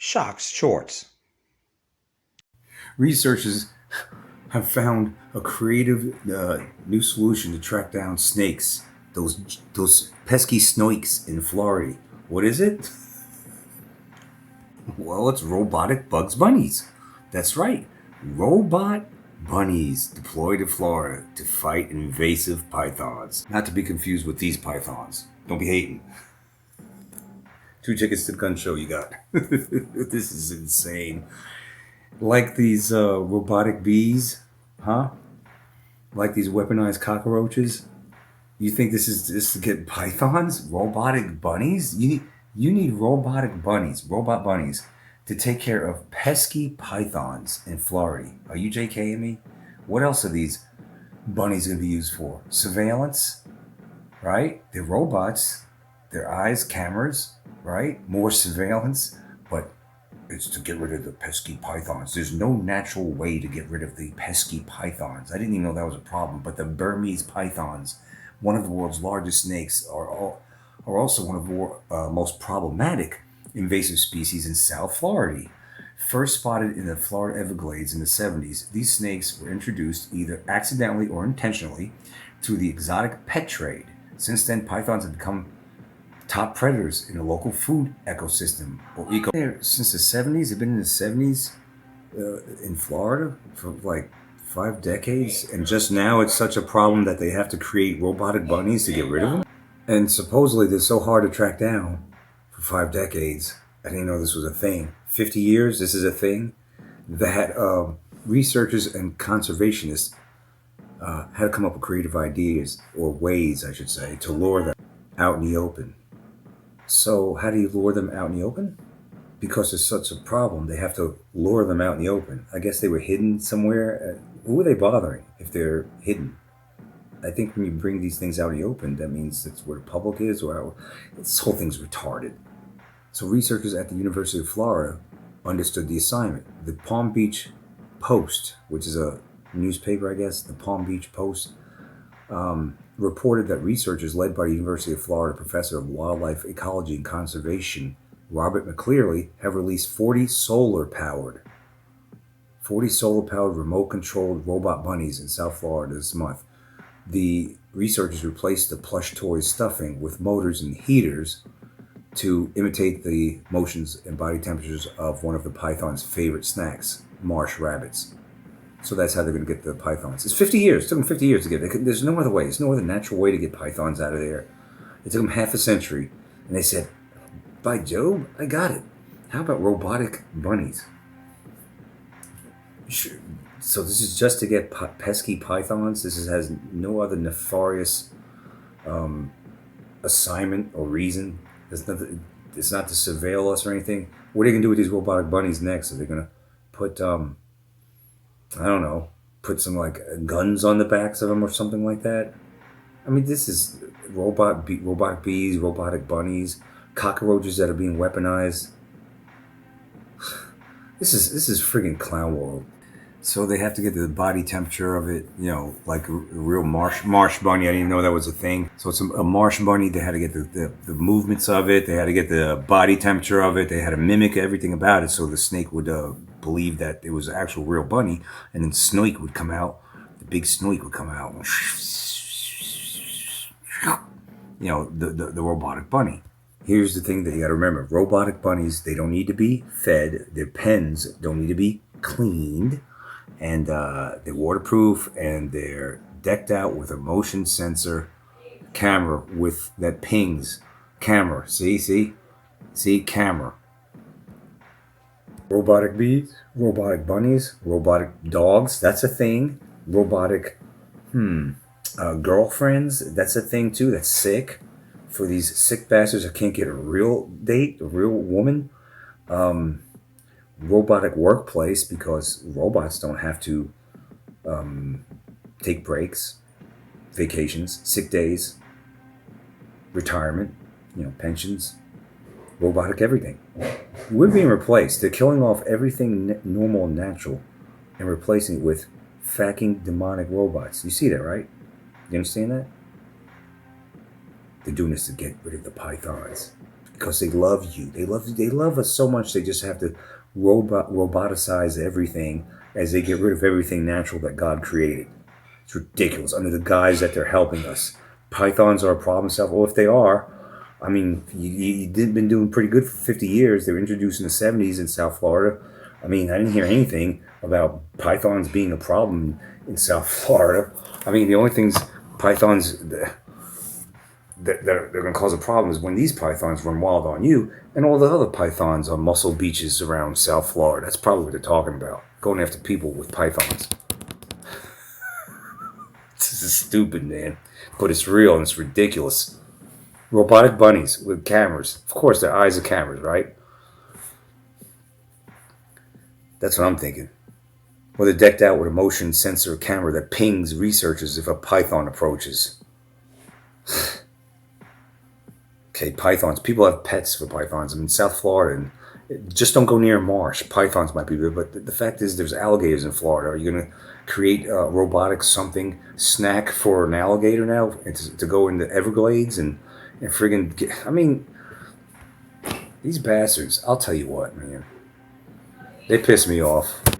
Shocks shorts. Researchers have found a creative new solution to track down snakes. Those pesky snakes in Florida. What is it? Well, it's robotic Bugs Bunnies. That's right. Robot bunnies deployed to Florida to fight invasive pythons. Not to be confused with these pythons. Don't be hating. 2 tickets to the gun show you got. This is insane. Like these robotic bees, huh? Like these weaponized cockroaches. You think this is just to get pythons? Robotic bunnies? You need robot bunnies, to take care of pesky pythons in Florida. Are you JKing me? What else are these bunnies going to be used for? Surveillance, right? They're robots. Their eyes, cameras, right? More surveillance, but it's to get rid of the pesky pythons. There's no natural way to get rid of the pesky pythons. I didn't even know that was a problem, but the Burmese pythons, one of the world's largest snakes, are also one of the most problematic invasive species in South Florida. First spotted in the Florida Everglades in the 70s, these snakes were introduced either accidentally or intentionally through the exotic pet trade. Since then, pythons have become top predators in the local food ecosystem or eco. Since the 70s, they've been in the 70s in Florida for like 5 decades, and just now it's such a problem that they have to create robotic bunnies to get rid of them. And supposedly they're so hard to track down for 5 decades. I didn't know this was a thing. 50 years, this is a thing. That researchers and conservationists had to come up with creative ideas, or ways, I should say, to lure them out in the open. So how do you lure them out in the open? Because there's such a problem, they have to lure them out in the open. I guess they were hidden somewhere. Who are they bothering if they're hidden? I think when you bring these things out in the open, that means that's where the public is, or this whole thing's retarded. So researchers at the University of Florida understood the assignment. The Palm Beach Post, which is a newspaper, I guess, the Palm Beach Post, reported that researchers led by the University of Florida professor of wildlife ecology and conservation, Robert McCleary, have released 40 solar-powered remote-controlled robot bunnies in South Florida this month. The researchers replaced the plush toy stuffing with motors and heaters to imitate the motions and body temperatures of one of the python's favorite snacks, marsh rabbits. So that's how they're going to get the pythons. It's 50 years. It took them 50 years to get it. There's no other way. There's no other natural way to get pythons out of there. It took them half a century. And they said, by Jove, I got it. How about robotic bunnies? Sure. So this is just to get pesky pythons. Has no other nefarious assignment or reason. It's not to surveil us or anything. What are they going to do with these robotic bunnies next? Are they going to put, I don't know, put some like guns on the backs of them or something like that? I mean, this is robotic bees, robotic bunnies, cockroaches that are being weaponized. This is friggin' clown world. So they have to get the body temperature of it, like a real marsh bunny. I didn't even know that was a thing. So it's a marsh bunny. They had to get the movements of it. They had to get the body temperature of it. They had to mimic everything about it so the snake would believe that it was an actual real bunny. And then snake would come out. The big snake would come out. The robotic bunny. Here's the thing that you got to remember. Robotic bunnies, they don't need to be fed. Their pens don't need to be cleaned. And they're waterproof, and they're decked out with a motion sensor camera with that pings. Camera. See, camera. Robotic bees, robotic bunnies, robotic dogs. That's a thing. Robotic girlfriends. That's a thing too. That's sick. For these sick bastards that can't get a real date, a real woman. Robotic workplace, because robots don't have to take breaks, vacations, sick days, retirement, pensions, robotic everything. We're being replaced. They're killing off everything normal and natural and replacing it with fucking demonic robots. You see that, right? You understand that? They're doing this to get rid of the pythons. because they love you. They love us so much they just have to roboticize everything as they get rid of everything natural that God created. It's ridiculous under the guise that they're helping us. Pythons are a problem solver. Well, if they are, I mean, you did been doing pretty good for 50 years. They were introduced in the 70s in South Florida. I mean, I didn't hear anything about pythons being a problem in South Florida. I mean, the only things pythons that they're going to cause a problem is when these pythons run wild on you and all the other pythons on mussel beaches around South Florida. That's probably what they're talking about. Going after people with pythons. This is stupid, man. But it's real and it's ridiculous. Robotic bunnies with cameras. Of course, their eyes are cameras, right? That's what I'm thinking. Or they're decked out with a motion sensor camera that pings researchers if a python approaches. Okay, pythons. People have pets for pythons. I mean, South Florida, and just don't go near a marsh. Pythons might be good, but the fact is there's alligators in Florida. Are you going to create a robotic something snack for an alligator now and to go into Everglades and friggin' get, I mean, these bastards, I'll tell you what, man. They piss me off.